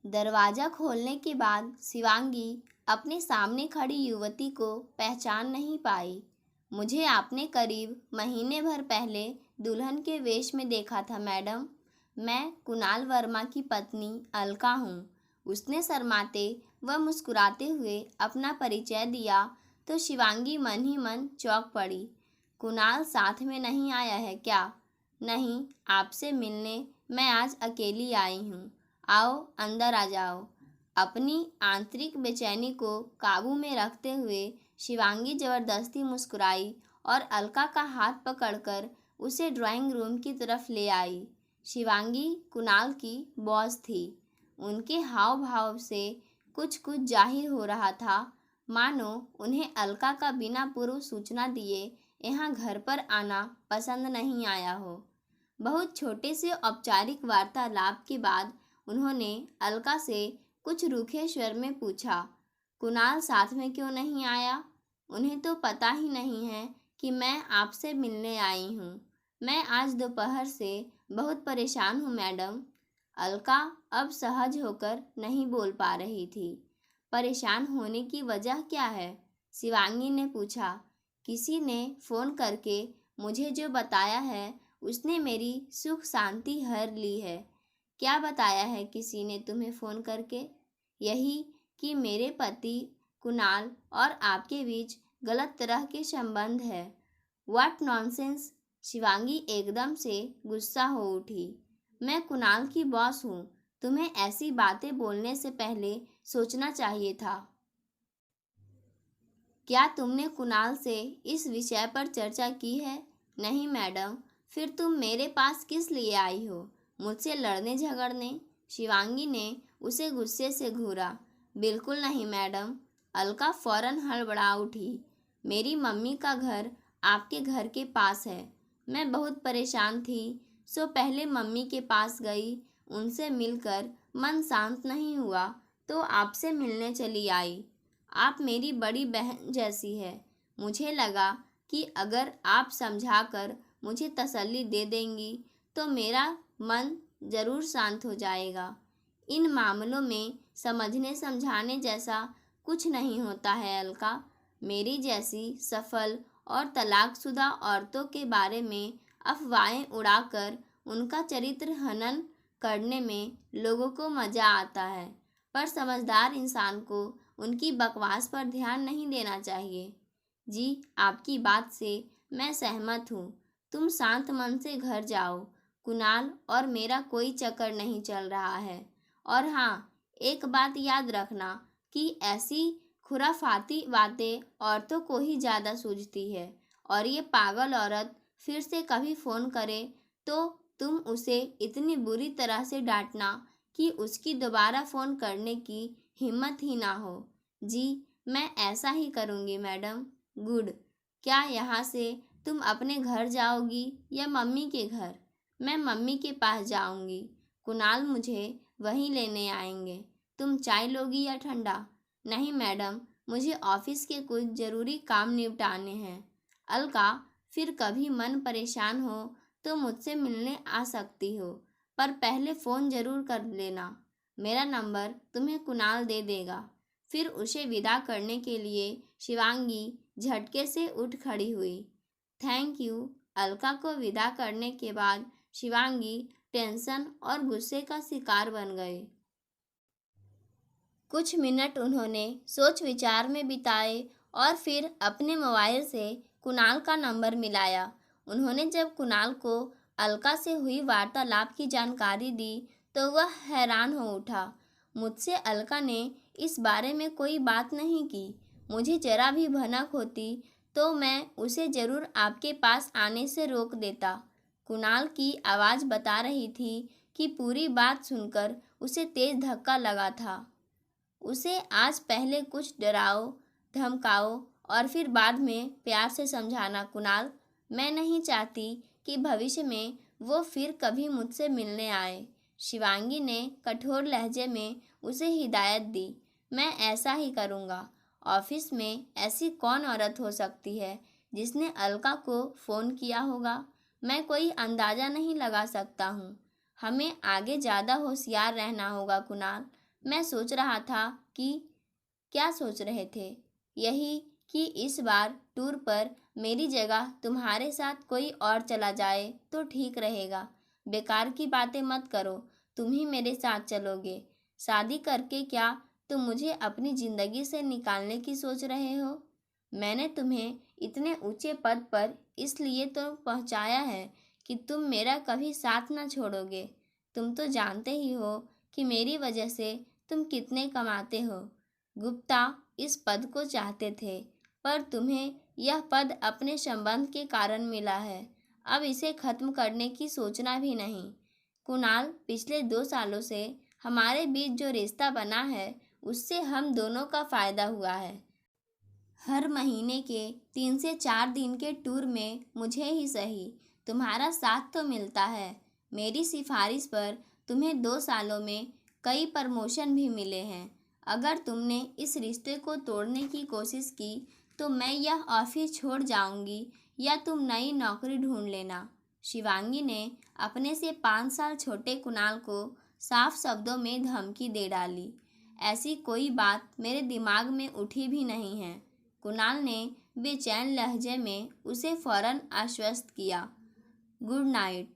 दरवाजा खोलने के बाद शिवांगी अपने सामने खड़ी युवती को पहचान नहीं पाई। मुझे आपने करीब महीने भर पहले दुल्हन के वेश में देखा था मैडम। मैं कुणाल वर्मा की पत्नी अलका हूँ। उसने शर्माते व मुस्कुराते हुए अपना परिचय दिया तो शिवांगी मन ही मन चौंक पड़ी। कुणाल साथ में नहीं आया है क्या? नहीं, आपसे मिलने मैं आज अकेली आई हूँ। आओ अंदर आ जाओ। अपनी आंतरिक बेचैनी को काबू में रखते हुए शिवांगी जबरदस्ती मुस्कुराई और अलका का हाथ पकड़कर उसे ड्राइंग रूम की तरफ ले आई। शिवांगी कुणाल की बॉस थी। उनके हाव भाव से कुछ कुछ जाहिर हो रहा था, मानो उन्हें अलका का बिना पूर्व सूचना दिए यहाँ घर पर आना पसंद नहीं आया हो। बहुत छोटे से औपचारिक वार्तालाप के बाद उन्होंने अलका से कुछ रूखे स्वर में पूछा, कुणाल साथ में क्यों नहीं आया? उन्हें तो पता ही नहीं है कि मैं आपसे मिलने आई हूँ। मैं आज दोपहर से बहुत परेशान हूँ मैडम। अलका अब सहज होकर नहीं बोल पा रही थी। परेशान होने की वजह क्या है? शिवांगी ने पूछा। किसी ने फ़ोन करके मुझे जो बताया है उसने मेरी सुख शांति हर ली है। क्या बताया है किसी ने तुम्हें फ़ोन करके? यही कि मेरे पति कुणाल और आपके बीच गलत तरह के संबंध है। What nonsense! शिवांगी एकदम से गुस्सा हो उठी। मैं कुणाल की बॉस हूँ। तुम्हें ऐसी बातें बोलने से पहले सोचना चाहिए था। क्या तुमने कुणाल से इस विषय पर चर्चा की है? नहीं मैडम। फिर तुम मेरे पास किस लिए आई हो? मुझसे लड़ने झगड़ने? शिवांगी ने उसे गुस्से से घूरा। बिल्कुल नहीं मैडम। अलका फौरन हड़बड़ा उठी। मेरी मम्मी का घर आपके घर के पास है। मैं बहुत परेशान थी, सो पहले मम्मी के पास गई। उनसे मिलकर मन शांत नहीं हुआ तो आपसे मिलने चली आई। आप मेरी बड़ी बहन जैसी है। मुझे लगा कि अगर आप समझाकर मुझे तसल्ली दे देंगी तो मेरा मन ज़रूर शांत हो जाएगा। इन मामलों में समझने समझाने जैसा कुछ नहीं होता है अलका। मेरी जैसी सफल और तलाकशुदा औरतों के बारे में अफवाहें उड़ाकर उनका चरित्र हनन करने में लोगों को मज़ा आता है, पर समझदार इंसान को उनकी बकवास पर ध्यान नहीं देना चाहिए। जी, आपकी बात से मैं सहमत हूँ। तुम शांत मन से घर जाओ। कुणाल और मेरा कोई चक्कर नहीं चल रहा है। और हाँ, एक बात याद रखना कि ऐसी खुराफाती बातें औरतों को ही ज़्यादा सूझती है, और ये पागल औरत फिर से कभी फ़ोन करे तो तुम उसे इतनी बुरी तरह से डांटना कि उसकी दोबारा फ़ोन करने की हिम्मत ही ना हो। जी, मैं ऐसा ही करूँगी मैडम। गुड। क्या यहाँ से तुम अपने घर जाओगी या मम्मी के घर? मैं मम्मी के पास जाऊँगी। कुणाल मुझे वहीं लेने आएंगे। तुम चाय लोगी या ठंडा? नहीं मैडम, मुझे ऑफिस के कुछ ज़रूरी काम निपटाने हैं। अलका, फिर कभी मन परेशान हो तो मुझसे मिलने आ सकती हो, पर पहले फ़ोन ज़रूर कर लेना। मेरा नंबर तुम्हें कुणाल दे देगा। फिर उसे विदा करने के लिए शिवांगी झटके से उठ खड़ी हुई। Thank you. अलका को विदा करने के बाद शिवांगी टेंशन और गुस्से का शिकार बन गए। कुछ मिनट उन्होंने सोच विचार में बिताए और फिर अपने मोबाइल से कुणाल का नंबर मिलाया। उन्होंने जब कुणाल को अलका से हुई वार्तालाप की जानकारी दी तो वह हैरान हो उठा। मुझसे अलका ने इस बारे में कोई बात नहीं की। मुझे जरा भी भनक होती तो मैं उसे ज़रूर आपके पास आने से रोक देता। कुणाल की आवाज़ बता रही थी कि पूरी बात सुनकर उसे तेज़ धक्का लगा था। उसे आज पहले कुछ डराओ, धमकाओ और फिर बाद में प्यार से समझाना। कुणाल, मैं नहीं चाहती कि भविष्य में वो फिर कभी मुझसे मिलने आए। शिवांगी ने कठोर लहजे में उसे हिदायत दी। मैं ऐसा ही करूँगा। ऑफिस में ऐसी कौन औरत हो सकती है जिसने अलका को फ़ोन किया होगा? मैं कोई अंदाज़ा नहीं लगा सकता हूँ। हमें आगे ज़्यादा होशियार रहना होगा कुणाल। मैं सोच रहा था कि क्या सोच रहे थे? यही कि इस बार टूर पर मेरी जगह तुम्हारे साथ कोई और चला जाए तो ठीक रहेगा। बेकार की बातें मत करो, तुम ही मेरे साथ चलोगे। शादी करके क्या तुम मुझे अपनी ज़िंदगी से निकालने की सोच रहे हो? मैंने तुम्हें इतने ऊंचे पद पर इसलिए तो पहुंचाया है कि तुम मेरा कभी साथ ना छोड़ोगे। तुम तो जानते ही हो कि मेरी वजह से तुम कितने कमाते हो। गुप्ता इस पद को चाहते थे, पर तुम्हें यह पद अपने संबंध के कारण मिला है। अब इसे खत्म करने की सोचना भी नहीं। कुणाल, पिछले 2 सालों से हमारे बीच जो रिश्ता बना है उससे हम दोनों का फायदा हुआ है। हर महीने के 3 से 4 दिन के टूर में मुझे ही सही तुम्हारा साथ तो मिलता है। मेरी सिफारिश पर तुम्हें 2 सालों में कई प्रमोशन भी मिले हैं। अगर तुमने इस रिश्ते को तोड़ने की कोशिश की तो मैं यह ऑफिस छोड़ जाऊंगी या तुम नई नौकरी ढूंढ लेना। शिवांगी ने अपने से 5 साल छोटे कुणाल को साफ शब्दों में धमकी दे डाली। ऐसी कोई बात मेरे दिमाग में उठी भी नहीं है। कुणाल ने बेचैन लहजे में उसे फौरन आश्वस्त किया। Good night.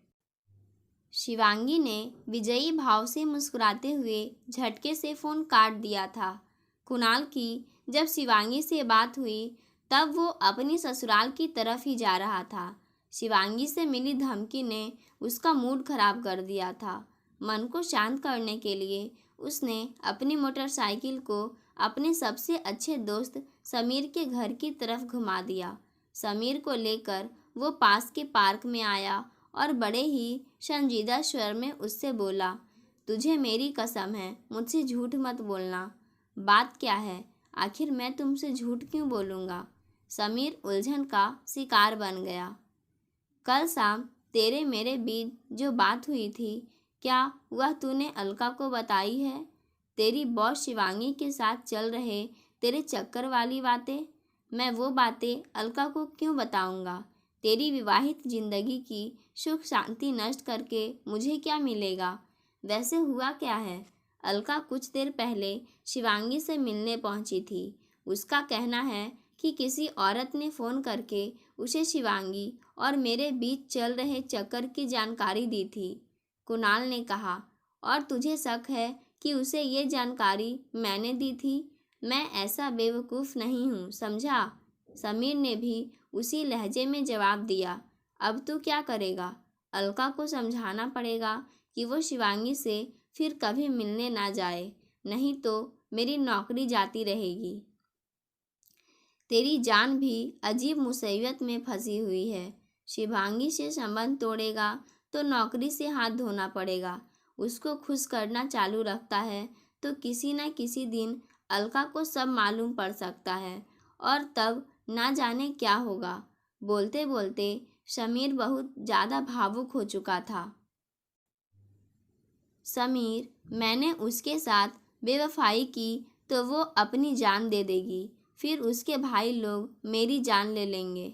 शिवांगी ने विजयी भाव से मुस्कुराते हुए झटके से फ़ोन काट दिया था। कुणाल की जब शिवांगी से बात हुई तब वो अपनी ससुराल की तरफ ही जा रहा था। शिवांगी से मिली धमकी ने उसका मूड खराब कर दिया था। मन को शांत करने के लिए उसने अपनी मोटरसाइकिल को अपने सबसे अच्छे दोस्त समीर के घर की तरफ घुमा दिया। समीर को लेकर वो पास के पार्क में आया और बड़े ही संजीदा स्वर में उससे बोला, तुझे मेरी कसम है, मुझसे झूठ मत बोलना। बात क्या है? आखिर मैं तुमसे झूठ क्यों बोलूँगा? समीर उलझन का शिकार बन गया। कल शाम तेरे मेरे बीच जो बात हुई थी, क्या वह तूने अलका को बताई है? तेरी बॉस शिवांगी के साथ चल रहे तेरे चक्कर वाली बातें? मैं वो बातें अलका को क्यों बताऊंगा? तेरी विवाहित जिंदगी की सुख शांति नष्ट करके मुझे क्या मिलेगा? वैसे हुआ क्या है? अलका कुछ देर पहले शिवांगी से मिलने पहुंची थी। उसका कहना है कि किसी औरत ने फ़ोन करके उसे शिवांगी और मेरे बीच चल रहे चक्कर की जानकारी दी थी। कुणाल ने कहा, और तुझे शक है कि उसे ये जानकारी मैंने दी थी? मैं ऐसा बेवकूफ़ नहीं हूँ, समझा? समीर ने भी उसी लहजे में जवाब दिया। अब तू क्या करेगा? अलका को समझाना पड़ेगा कि वो शिवांगी से फिर कभी मिलने ना जाए, नहीं तो मेरी नौकरी जाती रहेगी। तेरी जान भी अजीब मुसीबत में फंसी हुई है। शिवांगी से संबंध तोड़ेगा तो नौकरी से हाथ धोना पड़ेगा। उसको खुश करना चालू रखता है तो किसी न किसी दिन अलका को सब मालूम पड़ सकता है और तब ना जाने क्या होगा। बोलते बोलते समीर बहुत ज़्यादा भावुक हो चुका था। समीर, मैंने उसके साथ बेवफाई की तो वो अपनी जान दे देगी, फिर उसके भाई लोग मेरी जान ले लेंगे।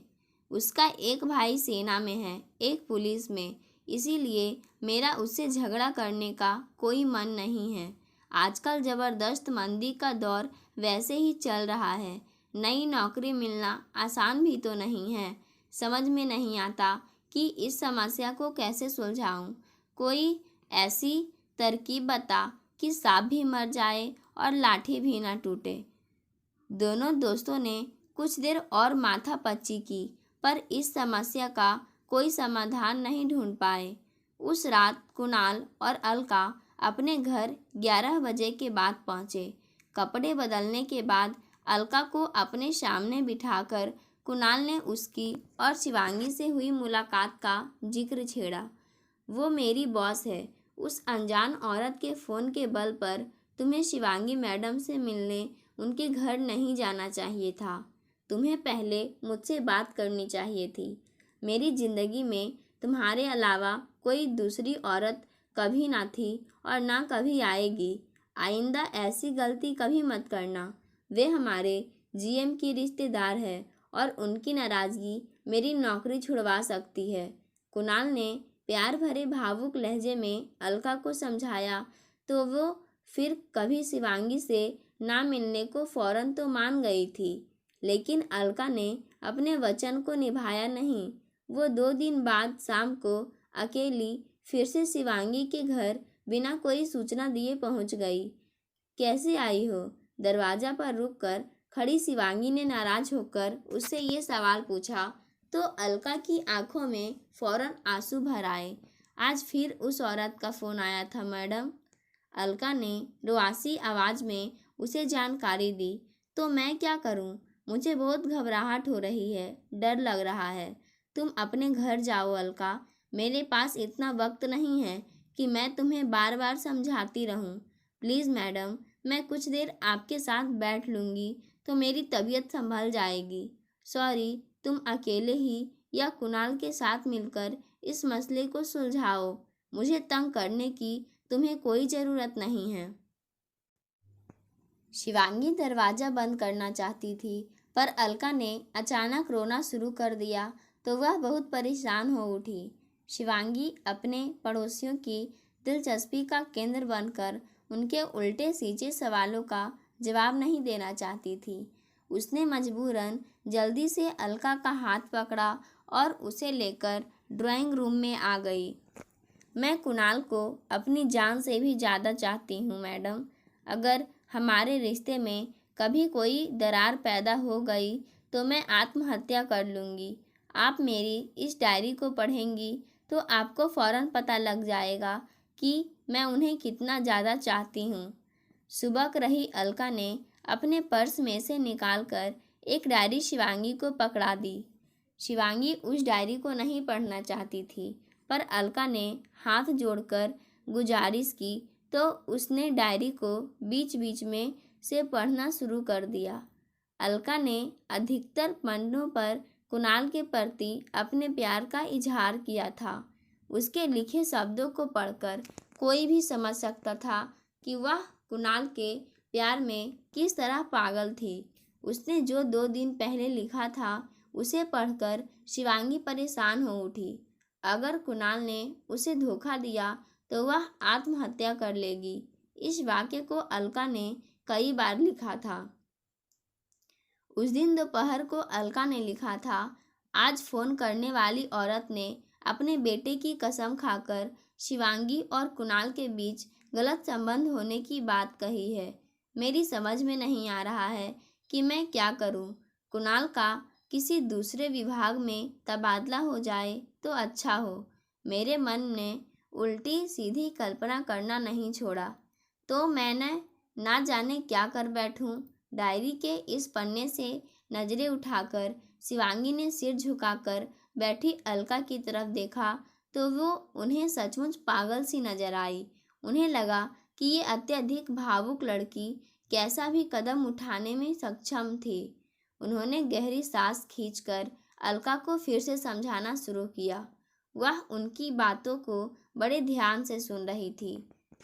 उसका एक भाई सेना में है, एक पुलिस में, इसीलिए मेरा उससे झगड़ा करने का कोई मन नहीं है। आजकल ज़बरदस्त मंदी का दौर वैसे ही चल रहा है। नई नौकरी मिलना आसान भी तो नहीं है। समझ में नहीं आता कि इस समस्या को कैसे सुलझाऊं। कोई ऐसी तरकीब बता कि सांप भी मर जाए और लाठी भी ना टूटे। दोनों दोस्तों ने कुछ देर और माथापच्ची की, पर इस समस्या का कोई समाधान नहीं ढूंढ पाए। उस रात कुणाल और अलका अपने घर 11 बजे के बाद पहुँचे। कपड़े बदलने के बाद अलका को अपने सामने बिठाकर कुणाल ने उसकी और शिवांगी से हुई मुलाकात का जिक्र छेड़ा। वो मेरी बॉस है। उस अनजान औरत के फ़ोन के बल पर तुम्हें शिवांगी मैडम से मिलने उनके घर नहीं जाना चाहिए था। तुम्हें पहले मुझसे बात करनी चाहिए थी। मेरी ज़िंदगी में तुम्हारे अलावा कोई दूसरी औरत कभी ना थी और ना कभी आएगी। आइंदा ऐसी गलती कभी मत करना। वे हमारे जीएम की रिश्तेदार है और उनकी नाराज़गी मेरी नौकरी छुड़वा सकती है। कुणाल ने प्यार भरे भावुक लहजे में अलका को समझाया तो वो फिर कभी शिवांगी से ना मिलने को फौरन तो मान गई थी, लेकिन अलका ने अपने वचन को निभाया नहीं। वो 2 दिन बाद शाम को अकेली फिर से शिवांगी के घर बिना कोई सूचना दिए पहुंच गई। कैसे आई हो? दरवाजा पर रुककर खड़ी शिवांगी ने नाराज होकर उससे ये सवाल पूछा तो अलका की आंखों में फौरन आंसू भर आए। आज फिर उस औरत का फोन आया था मैडम, अलका ने रुआसी आवाज में उसे जानकारी दी। तो मैं क्या करूं? मुझे बहुत घबराहट हो रही है, डर लग रहा है। तुम अपने घर जाओ अलका, मेरे पास इतना वक्त नहीं है कि मैं तुम्हें बार बार समझाती रहूं। प्लीज़ मैडम, मैं कुछ देर आपके साथ बैठ लूँगी तो मेरी तबीयत संभल जाएगी। सॉरी, तुम अकेले ही या कुणाल के साथ मिलकर इस मसले को सुलझाओ। मुझे तंग करने की तुम्हें कोई ज़रूरत नहीं है। शिवांगी दरवाज़ा बंद करना चाहती थी, पर अलका ने अचानक रोना शुरू कर दिया तो वह बहुत परेशान हो उठी। शिवांगी अपने पड़ोसियों की दिलचस्पी का केंद्र बनकर उनके उल्टे सीधे सवालों का जवाब नहीं देना चाहती थी। उसने मजबूरन जल्दी से अलका का हाथ पकड़ा और उसे लेकर ड्राइंग रूम में आ गई। मैं कुणाल को अपनी जान से भी ज़्यादा चाहती हूँ मैडम। अगर हमारे रिश्ते में कभी कोई दरार पैदा हो गई तो मैं आत्महत्या कर लूँगी। आप मेरी इस डायरी को पढ़ेंगी तो आपको फ़ौरन पता लग जाएगा कि मैं उन्हें कितना ज़्यादा चाहती हूँ। सुबह रही अलका ने अपने पर्स में से निकालकर एक डायरी शिवांगी को पकड़ा दी। शिवांगी उस डायरी को नहीं पढ़ना चाहती थी, पर अलका ने हाथ जोड़कर गुजारिश की तो उसने डायरी को बीच बीच में से पढ़ना शुरू कर दिया। अलका ने अधिकतर पन्नों पर कुणाल के प्रति अपने प्यार का इजहार किया था। उसके लिखे शब्दों को पढ़कर कोई भी समझ सकता था कि वह कुणाल के प्यार में किस तरह पागल थी। उसने जो 2 दिन पहले लिखा था उसे पढ़कर शिवांगी परेशान हो उठी। अगर कुणाल ने उसे धोखा दिया तो वह आत्महत्या कर लेगी। इस वाक्य को अलका ने कई बार लिखा था। उस दिन दोपहर को अलका ने लिखा था, आज फ़ोन करने वाली औरत ने अपने बेटे की कसम खाकर शिवांगी और कुणाल के बीच गलत संबंध होने की बात कही है। मेरी समझ में नहीं आ रहा है कि मैं क्या करूं। कुणाल का किसी दूसरे विभाग में तबादला हो जाए तो अच्छा हो। मेरे मन ने उल्टी सीधी कल्पना करना नहीं छोड़ा तो मैंने ना जाने क्या कर बैठूं। डायरी के इस पन्ने से नज़रें उठाकर शिवांगी ने सिर झुकाकर बैठी अलका की तरफ देखा तो वो उन्हें सचमुच पागल सी नजर आई। उन्हें लगा कि ये अत्यधिक भावुक लड़की कैसा भी कदम उठाने में सक्षम थी। उन्होंने गहरी सांस खींचकर अलका को फिर से समझाना शुरू किया। वह उनकी बातों को बड़े ध्यान से सुन रही थी।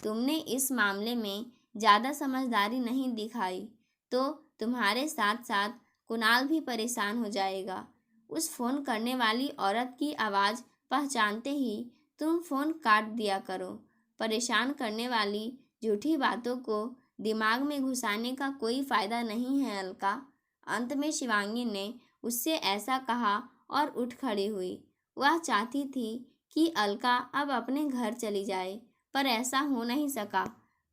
तुमने इस मामले में ज़्यादा समझदारी नहीं दिखाई तो तुम्हारे साथ साथ कुणाल भी परेशान हो जाएगा। उस फ़ोन करने वाली औरत की आवाज़ पहचानते ही तुम फ़ोन काट दिया करो। परेशान करने वाली झूठी बातों को दिमाग में घुसाने का कोई फ़ायदा नहीं है अलका। अंत में शिवांगी ने उससे ऐसा कहा और उठ खड़ी हुई। वह चाहती थी कि अलका अब अपने घर चली जाए, पर ऐसा हो नहीं सका।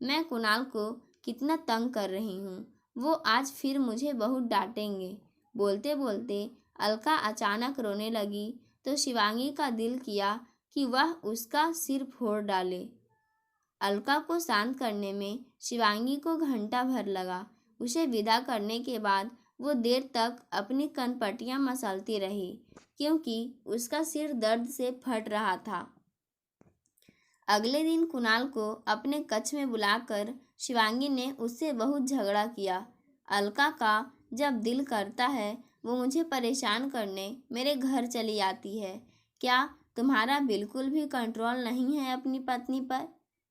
मैं कुणाल को कितना तंग कर रही हूँ, वो आज फिर मुझे बहुत डांटेंगे। बोलते बोलते अलका अचानक रोने लगी तो शिवांगी का दिल किया कि वह उसका सिर फोड़ डाले। अलका को शांत करने में शिवांगी को घंटा भर लगा। उसे विदा करने के बाद वो देर तक अपनी कनपटियां मसलती रही क्योंकि उसका सिर दर्द से फट रहा था। अगले दिन कुणाल को अपने कक्ष में बुलाकर शिवांगी ने उससे बहुत झगड़ा किया। अलका का जब दिल करता है वो मुझे परेशान करने मेरे घर चली आती है। क्या तुम्हारा बिल्कुल भी कंट्रोल नहीं है अपनी पत्नी पर?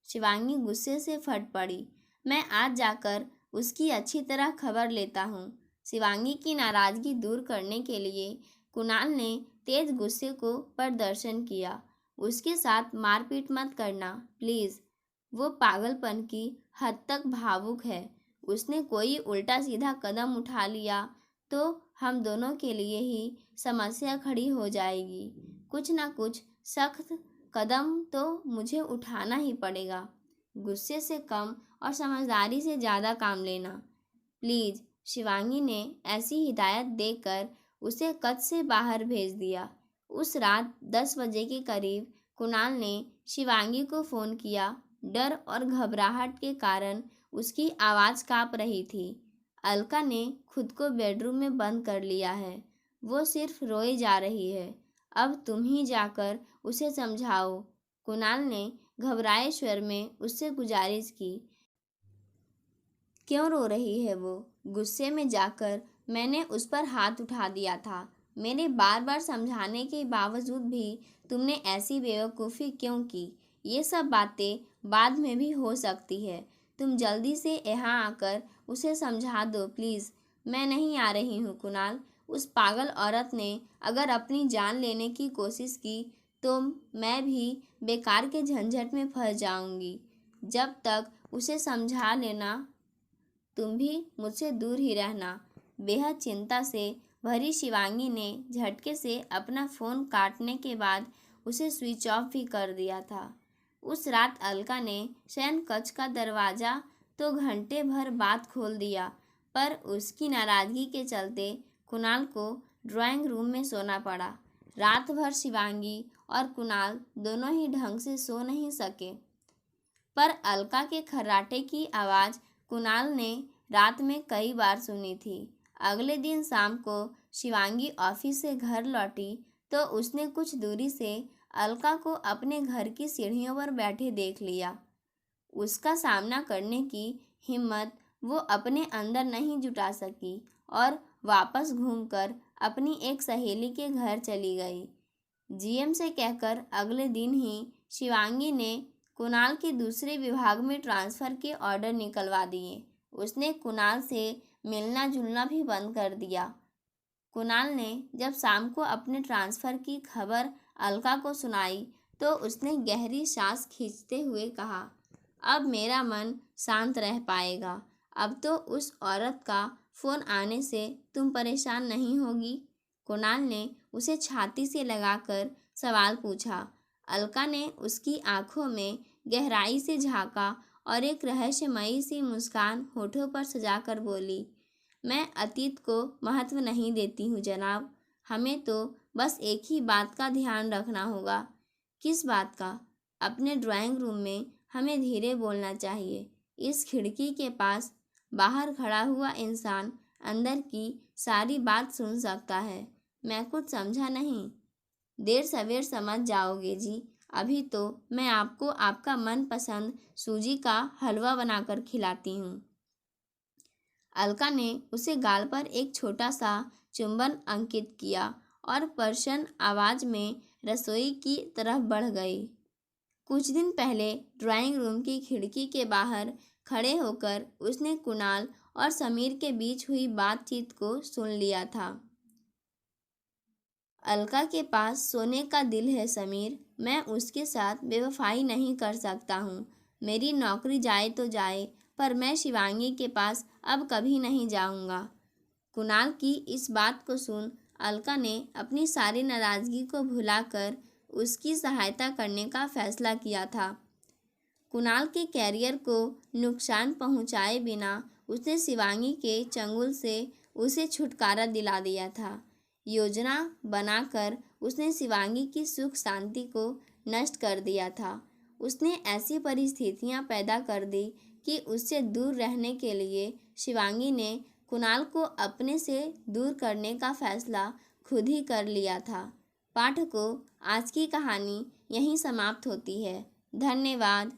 शिवांगी गुस्से से फट पड़ी। मैं आज जाकर उसकी अच्छी तरह खबर लेता हूँ। शिवांगी की नाराज़गी दूर करने के लिए कुणाल ने तेज गुस्से को प्रदर्शन किया। उसके साथ मारपीट मत करना प्लीज़। वो पागलपन की हद तक भावुक है। उसने कोई उल्टा सीधा कदम उठा लिया तो हम दोनों के लिए ही समस्या खड़ी हो जाएगी। कुछ ना कुछ सख्त कदम तो मुझे उठाना ही पड़ेगा। गुस्से से कम और समझदारी से ज़्यादा काम लेना प्लीज़। शिवांगी ने ऐसी हिदायत देकर उसे कक्ष से बाहर भेज दिया। उस रात 10 बजे के करीब कुणाल ने शिवांगी को फ़ोन किया। डर और घबराहट के कारण उसकी आवाज़ काँप रही थी। अलका ने खुद को बेडरूम में बंद कर लिया है। वो सिर्फ रोए जा रही है। अब तुम ही जाकर उसे समझाओ। कुणाल ने घबराए स्वर में उससे गुजारिश की। क्यों रो रही है वो? गुस्से में जाकर मैंने उस पर हाथ उठा दिया था। मेरे बार बार समझाने के बावजूद भी तुमने ऐसी बेवकूफ़ी क्यों की? ये सब बातें बाद में भी हो सकती है। तुम जल्दी से यहाँ आकर उसे समझा दो प्लीज़। मैं नहीं आ रही हूँ कुणाल। उस पागल औरत ने अगर अपनी जान लेने की कोशिश की तो मैं भी बेकार के झंझट में फंस जाऊंगी। जब तक उसे समझा लेना तुम भी मुझसे दूर ही रहना। बेहद चिंता से भरी शिवांगी ने झटके से अपना फ़ोन काटने के बाद उसे स्विच ऑफ भी कर दिया था। उस रात अलका ने शयन कक्ष का दरवाज़ा तो घंटे भर बाद खोल दिया, पर उसकी नाराज़गी के चलते कुणाल को ड्राइंग रूम में सोना पड़ा। रात भर शिवांगी और कुणाल दोनों ही ढंग से सो नहीं सके। पर अलका के खर्राटे की आवाज़ कुणाल ने रात में कई बार सुनी थी। अगले दिन शाम को शिवांगी ऑफिस से घर लौटी तो उसने कुछ दूरी से अलका को अपने घर की सीढ़ियों पर बैठे देख लिया। उसका सामना करने की हिम्मत वो अपने अंदर नहीं जुटा सकी और वापस घूमकर अपनी एक सहेली के घर चली गई। जीएम से कहकर अगले दिन ही शिवांगी ने कुणाल के दूसरे विभाग में ट्रांसफ़र के ऑर्डर निकलवा दिए। उसने कुणाल से मिलना जुलना भी बंद कर दिया। कुणाल ने जब शाम को अपने ट्रांसफ़र की खबर अलका को सुनाई तो उसने गहरी सांस खींचते हुए कहा, अब मेरा मन शांत रह पाएगा। अब तो उस औरत का फ़ोन आने से तुम परेशान नहीं होगी? कुणाल ने उसे छाती से लगाकर सवाल पूछा। अलका ने उसकी आंखों में गहराई से झांका और एक रहस्यमयी सी मुस्कान होठों पर सजाकर बोली, मैं अतीत को महत्व नहीं देती हूँ जनाब। हमें तो बस एक ही बात का ध्यान रखना होगा। किस बात का? अपने ड्राइंग रूम में हमें धीरे बोलना चाहिए। इस खिड़की के पास बाहर खड़ा हुआ इंसान अंदर की सारी बात सुन सकता है। मैं कुछ समझा नहीं? देर सवेर समझ जाओगे जी। अभी तो मैं आपको आपका मनपसंद सूजी का हलवा बनाकर खिलाती हूँ। अलका ने उसे गाल पर एक छोटा सा चुंबन अंकित किया और प्रसन्न आवाज़ में रसोई की तरफ बढ़ गई। कुछ दिन पहले ड्राइंग रूम की खिड़की के बाहर खड़े होकर उसने कुणाल और समीर के बीच हुई बातचीत को सुन लिया था। अलका के पास सोने का दिल है समीर। मैं उसके साथ बेवफाई नहीं कर सकता हूँ। मेरी नौकरी जाए तो जाए, पर मैं शिवांगी के पास अब कभी नहीं जाऊँगा। कुणाल की इस बात को सुन अलका ने अपनी सारी नाराज़गी को भुलाकर उसकी सहायता करने का फैसला किया था। कुणाल के कैरियर को नुकसान पहुंचाए बिना उसने शिवांगी के चंगुल से उसे छुटकारा दिला दिया था। योजना बनाकर उसने शिवांगी की सुख शांति को नष्ट कर दिया था। उसने ऐसी परिस्थितियां पैदा कर दी कि उससे दूर रहने के लिए शिवांगी ने कुणाल को अपने से दूर करने का फैसला खुद ही कर लिया था। पाठकों, आज की कहानी यहीं समाप्त होती है। धन्यवाद।